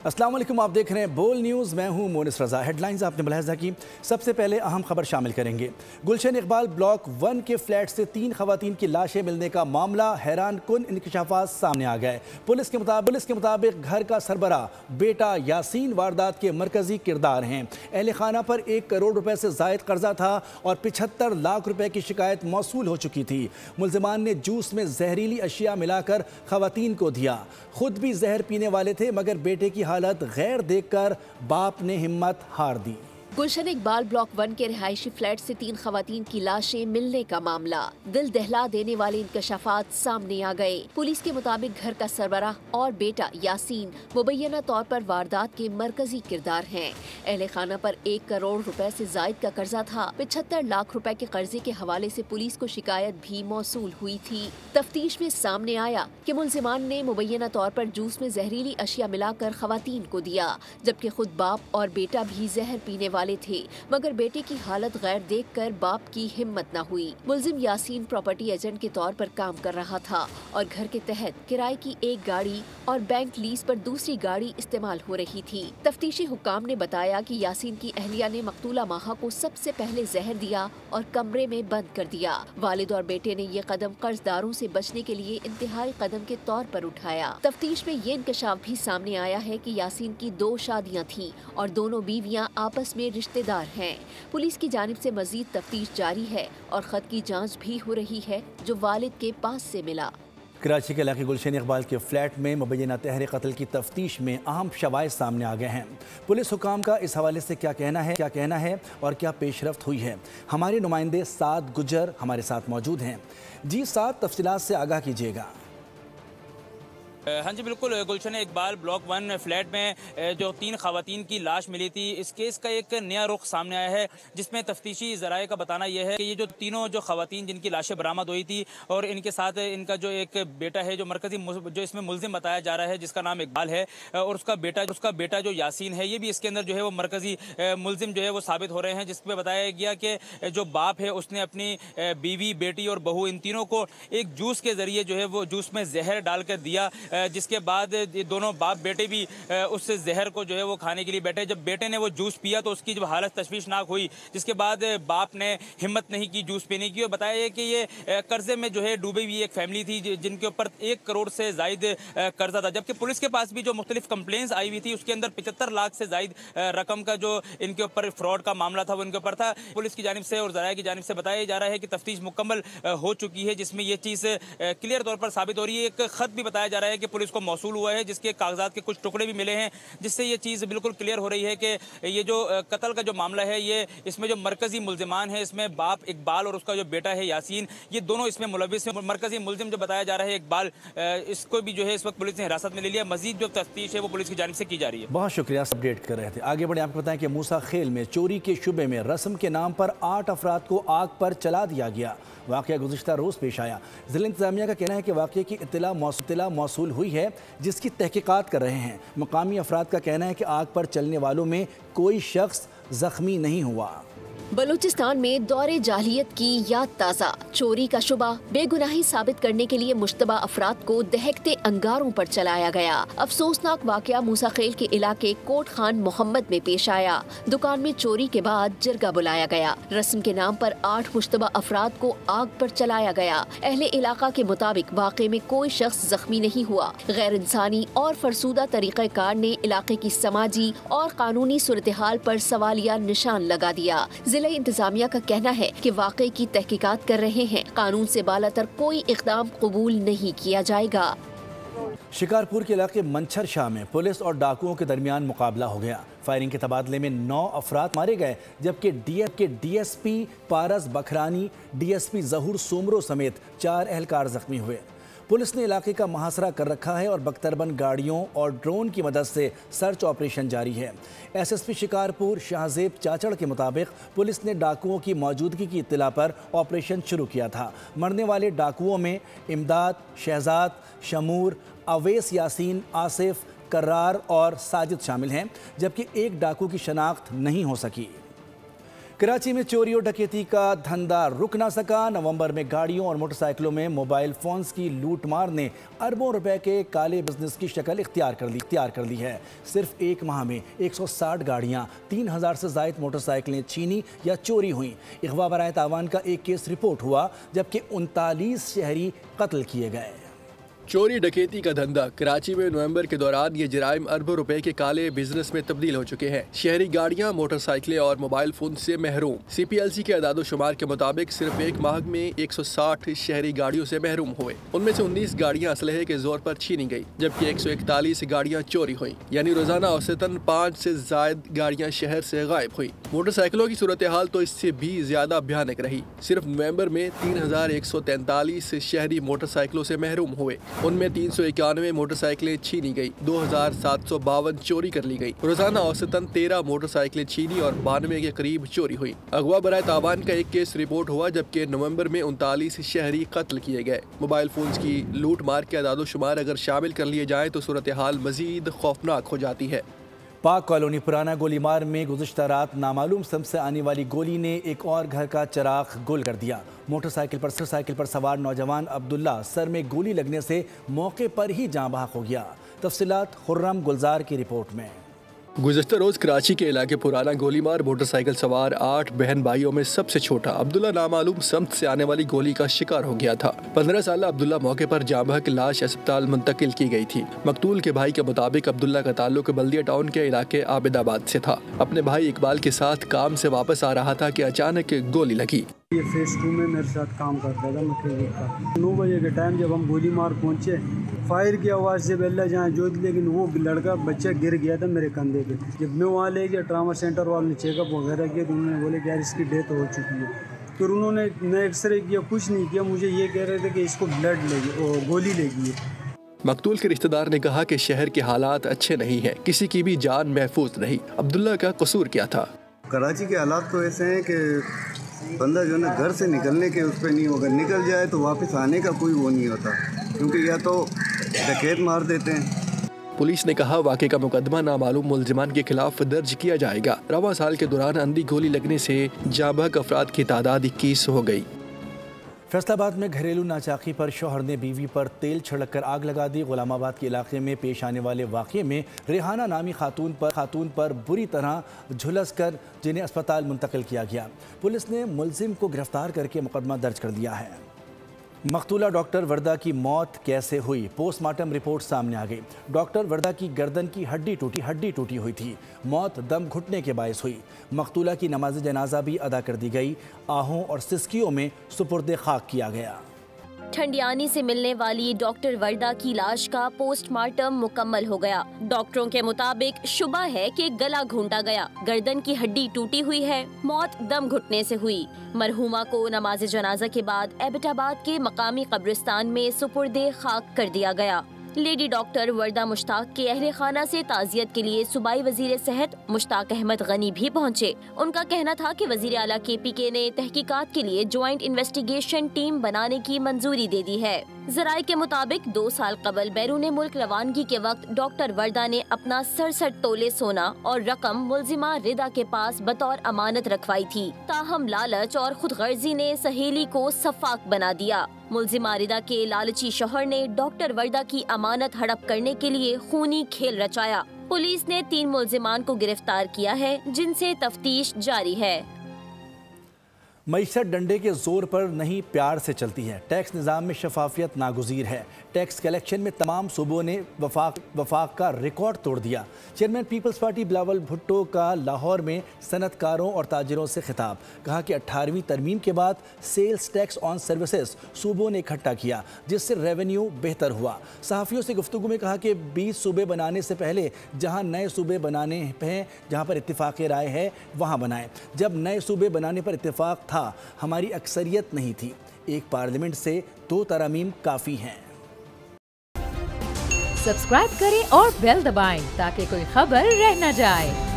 अस्सलाम वालेकुम, आप देख रहे हैं बोल न्यूज़। मैं हूं मोनिस रज़ा। हेडलाइंस आपने मुलाहिज़ा की। सबसे पहले अहम खबर शामिल करेंगे। गुलशन इकबाल ब्लॉक 1 के फ्लैट से 3 खवातीन की लाशें मिलने का मामला, हैरान कुन इंकशाफात सामने आ गए। पुलिस के मुताबिक घर का सरबराह बेटा यासीन वारदात के मरकजी किरदार हैं। अहले खाना पर 1 करोड़ रुपए से ज़ायद कर्जा था और 75 लाख रुपए की शिकायत मौसूल हो चुकी थी। मुल्ज़िमान ने जूस में जहरीली अशिया मिलाकर खवातीन को दिया। खुद भी जहर पीने वाले थे, मगर बेटे की हालत गैर देखकर बाप ने हिम्मत हार दी। गुलशन इकबाल ब्लॉक 1 के रिहायशी फ्लैट से 3 खवातीन की लाशें मिलने का मामला, दिल दहला देने वाले इंकशाफात सामने आ गए। पुलिस के मुताबिक घर का सरबराह और बेटा यासीन मुबैना तौर पर वारदात के मरकजी किरदार हैं। अहले खाना पर 1 करोड़ रुपए से जायद का कर्जा था। 75 लाख रुपए के कर्जे के हवाले से पुलिस को शिकायत भी मौसूल हुई थी। तफ्तीश में सामने आया कि मुल्जिमान ने मुबैना तौर पर जूस में जहरीली अशिया मिलाकर खवातीन को दिया, जबकि खुद बाप और बेटा भी जहर पीने वाले थे, मगर बेटे की हालत गैर देखकर बाप की हिम्मत न हुई। मुल्जिम यासीन प्रॉपर्टी एजेंट के तौर पर काम कर रहा था और घर के तहत किराए की 1 गाड़ी और बैंक लीज पर दूसरी गाड़ी इस्तेमाल हो रही थी। तफ्तीशी हुक्काम ने बताया कि यासीन की अहलिया ने मकतूला माहा को सबसे पहले जहर दिया और कमरे में बंद कर दिया। वालिद और बेटे ने ये कदम कर्जदारों से बचने के लिए इंतहाई कदम के तौर पर उठाया। तफ्तीश में ये इंकशाफ भी सामने आया है कि यासीन की 2 शादियां थीं और दोनों बीवियां आपस में रिश्तेदार हैं। पुलिस की जानिब से मजीद तफ्तीश जारी है और खत की जांच भी हो रही है जो वालिद के पास से मिला। कराची के इलाके गुलशन इकबाल के फ्लैट में मुबैना तहर कत्ल की तफ्तीश में अहम शवाहिद सामने आ गए हैं। पुलिस हुकाम का इस हवाले से क्या कहना है और क्या पेशरफ्त हुई है। हमारे नुमाइंदे साद गुजर हमारे साथ मौजूद हैं। जी साद, तफसीलात से आगाह कीजिएगा। हाँ जी बिल्कुल, गुलशन इकबाल ब्लॉक 1 फ्लैट में जो 3 खवातीन की लाश मिली थी, इस केस का एक नया रुख सामने आया है, जिसमें तफ्तीशी ज़राए का बताना यह है कि ये जो तीनों जो खवातीन जिनकी लाशें बरामद हुई थी और इनके साथ इनका जो एक बेटा है जो मरकजी जो इसमें मुल्जिम बताया जा रहा है, जिसका नाम इकबाल है, और उसका बेटा जो यासीन है, ये भी इसके अंदर जो है वो मरकजी मुल्जिम जो है वो साबित हो रहे हैं। जिसमें बताया गया कि जो बाप है उसने अपनी बीवी, बेटी और बहू, इन तीनों को एक जूस के ज़रिए जो है वो जूस में जहर डाल कर दिया, जिसके बाद ये दोनों बाप बेटे भी उस जहर को जो है वो खाने के लिए बैठे। जब बेटे ने वो जूस पिया तो उसकी जब हालत तशवीशनाक हुई, जिसके बाद बाप ने हिम्मत नहीं की जूस पीने की और बताया कि ये कर्जे में जो है डूबी हुई एक फैमिली थी जिनके ऊपर 1 करोड़ से जायद कर्जा था। जबकि पुलिस के पास भी जो मुख्तलिफ कंप्लेंट्स आई हुई थी उसके अंदर 75 लाख से जायद रकम का जो इनके ऊपर फ्रॉड का मामला था वो इनके ऊपर था। पुलिस की जानिब से और ज़राए की जानिब से बताया जा रहा है कि तफ्तीश मुकम्मल हो चुकी है, जिसमें यह चीज़ क्लियर तौर पर साबित हो रही है। एक खत भी बताया जा रहा है कि पुलिस को मौसूल हुआ है, जिसके कागजात के कुछ टुकड़े भी मिले हैं, जिससे ये चीज़ बिल्कुल क्लियर हो रही है कि ये जो कत्ल का जो मामला है, ये इसमें जो मरकजी मुल्जिमान है, इसमें बाप इकबाल और उसका जो बेटा है यासीन, ये दोनों इसमें मुलविस हैं। मरकजी मुल्जिम जो बताया जा रहा है इकबाल, इसको भी जो है इस वक्त पुलिस ने हिरासत में ले लिया। मजीद जो तफ्तीश है वो पुलिस की जानिब से की जा रही है। बहुत शुक्रिया, अपडेट कर रहे थे। आगे बढ़े, आपको बताएं कि मूसा खेल में चोरी के शुबे में रस्म के नाम पर 8 अफराद को आग पर चला दिया गया। वाक़या गुज़िश्ता रोज़ पेश आया। ज़िला इंतज़ामिया का कहना है कि वाक़े की इत्तला मौसूल हुई है, जिसकी तहक़ीक़ात कर रहे हैं। मुकामी अफराद का कहना है कि आग पर चलने वालों में कोई शख्स ज़ख्मी नहीं हुआ। बलूचिस्तान में दौरे जाहिलियत की याद ताज़ा, चोरी का शुबा बेगुनाही साबित करने के लिए मुश्तबा अफराद को दहकते अंगारों पर चलाया गया। अफसोसनाक वाक़या मूसा खेल के इलाके कोट खान मोहम्मद में पेश आया। दुकान में चोरी के बाद जरगा बुलाया गया। रस्म के नाम पर 8 मुश्तबा अफराद को आग पर चलाया गया। अहले इलाका के मुताबिक वाक़े में कोई शख्स जख्मी नहीं हुआ। गैर इंसानी और फरसूदा तरीक़ाकार ने इलाके की समाजी और कानूनी सूरत हाल पर सवालिया निशान लगा दिया। जिला इंतजामिया का कहना है कि वाक़े की तहकीकात कर रहे हैं। कानून से बालातर कोई इक़दाम कबूल नहीं किया जाएगा। शिकारपुर के इलाके मंछर शाह में पुलिस और डाकुओं के दरमियान मुकाबला हो गया। फायरिंग के तबादले में 9 अफराद मारे गए, जबकि DSP पारस बखरानी, DSP जहूर सोमरो समेत 4 एहलकार जख्मी हुए। पुलिस ने इलाके का मुहासरा कर रखा है और बख्तरबंद गाड़ियों और ड्रोन की मदद से सर्च ऑपरेशन जारी है। SSP शिकारपुर शाहजेब चाचड़ के मुताबिक पुलिस ने डाकुओं की मौजूदगी की इत्तला पर ऑपरेशन शुरू किया था। मरने वाले डाकुओं में इमदाद, शहजाद, शमूर, अवैस यासीन, आसिफ, कर्रार और साजिद शामिल हैं, जबकि एक डाकू की शनाख्त नहीं हो सकी। कराची में चोरी और डकैती का धंधा रुक ना सका। नवंबर में गाड़ियों और मोटरसाइकिलों में मोबाइल फोन्स की लूटमार ने अरबों रुपए के काले बिजनेस की शक्ल इख्तियार कर ली है। सिर्फ एक माह में 160 गाड़ियां, 3000 से ज़ायद मोटरसाइकिलें छीनी या चोरी हुई। अगवा बराए तावान का एक केस रिपोर्ट हुआ, जबकि 39 शहरी कत्ल किए गए। चोरी डकैती का धंधा कराची में नवंबर के दौरान ये जराइम अरबों रुपए के काले बिजनेस में तब्दील हो चुके हैं। शहरी गाड़ियां, मोटरसाइकिलें और मोबाइल फोन से महरूम। CPLC के अदाद-ओ-शुमार के मुताबिक सिर्फ एक माह में 160 शहरी गाड़ियों से महरूम हुए। उनमें से 19 गाड़ियां असलहे के जोर पर छीनी गई, जबकि 141 गाड़ियां चोरी हुई। यानी रोजाना औसतन 5 से ज्यादा गाड़ियां शहर से गायब हुई। मोटरसाइकिलों की सूरत हाल तो इससे भी ज्यादा भयानक रही। सिर्फ नवंबर में 3143 शहरी मोटरसाइकिलों से महरूम हुए। उनमें 391 मोटरसाइकिलें छीनी गई, 2752 चोरी कर ली गई। रोजाना औसतन 13 मोटरसाइकिलें छीनी और 92 के करीब चोरी हुई। अगवा बराए तावान का एक केस रिपोर्ट हुआ, जबकि नवंबर में 39 शहरी कत्ल किए गए। मोबाइल फोन की लूट मार के अदाद-ओ-शुमार अगर शामिल कर लिए जाए तो सूरत हाल मजीद खौफनाक हो जाती है। पाक कॉलोनी पुराना गोलीमार में गुज़िश्ता रात नामालूम सम से आने वाली गोली ने एक और घर का चिराग गुल कर दिया। मोटरसाइकिल पर सवार नौजवान अब्दुल्ला सर में गोली लगने से मौके पर ही जाँ बहक हो गया। तफसीलात खुर्रम गुलजार की रिपोर्ट में। गुज़श्ता रोज कराची के इलाके पुराना गोलीमार मोटरसाइकिल सवार 8 बहन भाइयों में सबसे छोटा अब्दुल्ला नामालूम समत से आने वाली गोली का शिकार हो गया था। 15 साल अब्दुल्ला मौके पर जाँ बहक लाश अस्पताल मुंतकिल की गई थी। मकतूल के भाई के मुताबिक अब्दुल्ला का ताल्लुक बल्दिया टाउन के इलाके आबिदाबाद से था। अपने भाई इकबाल के साथ काम से वापस आ रहा था कि अचानक गोली लगी। ये फेज 2 में मेरे साथ काम करता था मैकेनिक का। 9 बजे के टाइम जब हम गोलीमार पहुंचे, फायर की आवाज़ से बेल्ला जहाँ जो, लेकिन वो लड़का बच्चा गिर गया था मेरे कंधे पे। जब मैं वहाँ ले गया, ट्रामा सेंटर वाले ने चेकअप वगैरह किया तो उन्होंने बोले कि यार इसकी डेथ हो चुकी है। फिर उन्होंने न एक्सरे किया, कुछ नहीं किया, मुझे ये कह रहे थे कि इसको ब्लड लेगी, गोली लेगी। मकतूल के रिश्तेदार ने कहा कि शहर के हालात अच्छे नहीं हैं, किसी की भी जान महफूज नहीं। अब्दुल्ला का कसूर क्या था? कराची के हालात तो ऐसे हैं कि बंदा जो है घर से निकलने के उस पर नहीं होगा, निकल जाए तो वापस आने का कोई वो नहीं होता, क्योंकि या तो डकैत मार देते हैं। पुलिस ने कहा वाक़े का मुकदमा नामालूम मुल्जिमान के खिलाफ दर्ज किया जाएगा। रवां साल के दौरान अंधी गोली लगने से जाँ बहक अफराद की तादाद 21 हो गई। फैसलाबाद में घरेलू नाचाकी पर शौहर ने बीवी पर तेल छिड़क कर आग लगा दी। गुलामाबाद के इलाके में पेश आने वाले वाक़े में रेहाना नामी खातून पर बुरी तरह झुलस कर जिन्हें अस्पताल मुंतकिल किया गया। पुलिस ने मुलजिम को गिरफ्तार करके मुकदमा दर्ज कर दिया है। मकतूला डॉक्टर वर्दा की मौत कैसे हुई? पोस्टमार्टम रिपोर्ट सामने आ गई। डॉक्टर वर्दा की गर्दन की हड्डी टूटी हुई थी। मौत दम घुटने के बायस हुई। मकतूला की नमाज जनाजा भी अदा कर दी गई। आहों और सिस्कियों में सुपुर्द खाक किया गया। ठंडियानी से मिलने वाली डॉक्टर वर्दा की लाश का पोस्टमार्टम मुकम्मल हो गया। डॉक्टरों के मुताबिक शुबा है कि गला घूंटा गया, गर्दन की हड्डी टूटी हुई है, मौत दम घुटने से हुई। मरहुमा को नमाज जनाजा के बाद एबटाबाद के मकामी कब्रिस्तान में सुपुर्दे खाक कर दिया गया। लेडी डॉक्टर वर्दा मुश्ताक के अहले खाना से ताज़ियत के लिए सूबाई वजीर सेहत मुश्ताक अहमद गनी भी पहुंचे। उनका कहना था कि वजीर आला KPK ने तहकीकात के लिए ज्वाइंट इन्वेस्टिगेशन टीम बनाने की मंजूरी दे दी है। जराये के मुताबिक 2 साल कबल बैरून मुल्क रवानगी के वक्त डॉक्टर वर्दा ने अपना 67 तोले सोना और रकम मुलजिमा रिदा के पास बतौर अमानत रखवाई थी। ताहम लालच और खुदगर्जी ने सहेली को सफाक बना दिया। मुलजिमा रिदा के लालची शौहर ने डॉक्टर वर्दा की अमानत हड़प करने के लिए खूनी खेल रचाया। पुलिस ने 3 मुलजिमान को गिरफ्तार किया है, जिनसे तफ्तीश जारी है। मईशत डंडे के जोर पर नहीं प्यार से चलती है। टैक्स निज़ाम में शफाफियत नागुज़ीर है। टैक्स कलेक्शन में तमाम सूबों ने वफाक का रिकॉर्ड तोड़ दिया। चेयरमैन पीपल्स पार्टी बिलावल भुट्टो का लाहौर में सनतकारों और ताजिरों से खिताब। कहा कि 18वीं तरमीम के बाद सेल्स टैक्स ऑन सर्विसेज सूबों ने इकट्ठा किया, जिससे रेवेन्यू बेहतर हुआ। सहाफ़ियों से गुफ्तगू में कहा कि 20 सूबे बनाने से पहले जहाँ नए सूबे बनाने हैं, जहाँ पर इत्तिफाक़ राय है वहाँ बनाएं। जब नए सूबे बनाने पर इत्तिफाक़ था, हमारी अक्सरियत नहीं थी। एक पार्लियामेंट से 2 तरमीम काफ़ी हैं। सब्सक्राइब करें और बेल दबाएं ताकि कोई खबर रह न जाए।